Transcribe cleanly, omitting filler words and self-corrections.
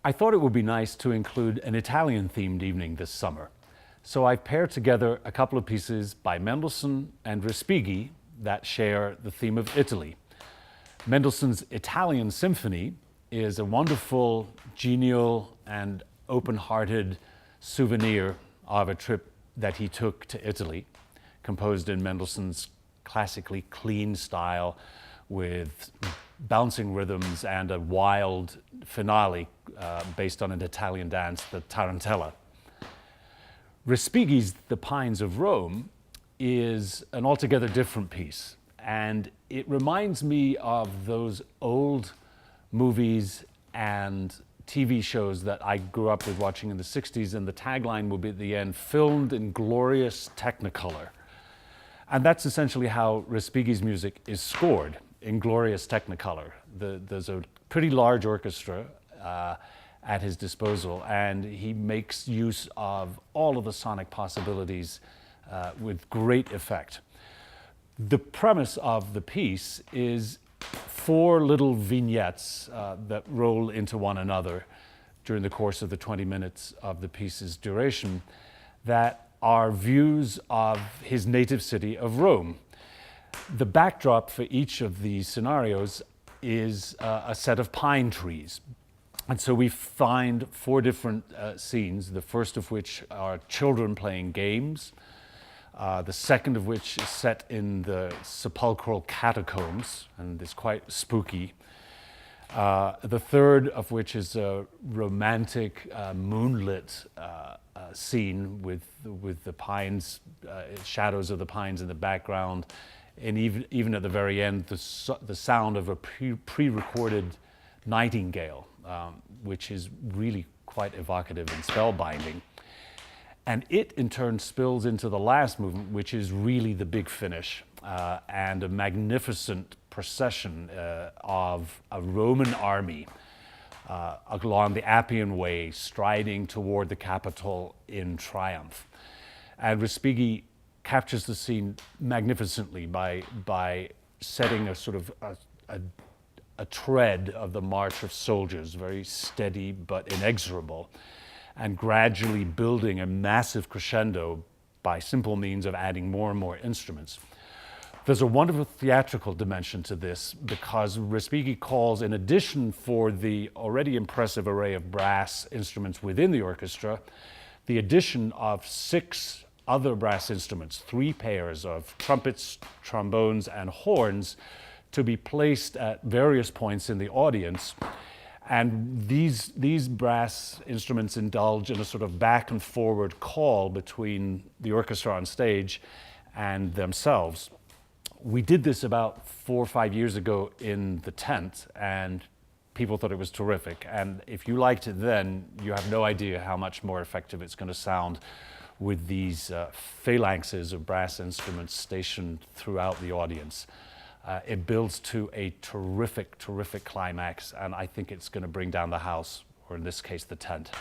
I thought it would be nice to include an Italian-themed evening this summer. So I've paired together a couple of pieces by Mendelssohn and Respighi that share the theme of Italy. Mendelssohn's Italian Symphony is a wonderful, genial, and open-hearted souvenir of a trip that he took to Italy, composed in Mendelssohn's classically clean style with bouncing rhythms and a wild finale based on an Italian dance, the Tarantella. Respighi's The Pines of Rome is an altogether different piece, and it reminds me of those old movies and TV shows that I grew up with watching in the 60s, and the tagline will be at the end, filmed in glorious Technicolor. And that's essentially how Respighi's music is scored, in glorious Technicolor. There's a pretty large orchestra at his disposal, and he makes use of all of the sonic possibilities with great effect. The premise of the piece is 4 little vignettes that roll into one another during the course of the 20 minutes of the piece's duration that are views of his native city of Rome. The backdrop for each of these scenarios is a set of pine trees. And so we find 4 different scenes, the first of which are children playing games, the second of which is set in the sepulchral catacombs, and is quite spooky. The third of which is a romantic, moonlit scene with the pines, shadows of the pines in the background, and even at the very end, the sound of a pre-recorded nightingale, which is really quite evocative and spellbinding. And it, in turn, spills into the last movement, which is really the big finish, and a magnificent procession of a Roman army along the Appian Way, striding toward the Capitol in triumph. And Respighi captures the scene magnificently by setting a sort of a tread of the march of soldiers, very steady but inexorable, and gradually building a massive crescendo by simple means of adding more and more instruments. There's a wonderful theatrical dimension to this because Respighi calls, in addition for the already impressive array of brass instruments within the orchestra, the addition of 6 other brass instruments, 3 pairs of trumpets, trombones, and horns, to be placed at various points in the audience. And these brass instruments indulge in a sort of back and forward call between the orchestra on stage and themselves. We did this about 4 or 5 years ago in the tent, and people thought it was terrific. And if you liked it then, you have no idea how much more effective it's going to sound with these phalanxes of brass instruments stationed throughout the audience. It builds to a terrific, terrific climax, and I think it's going to bring down the house, or in this case, the tent.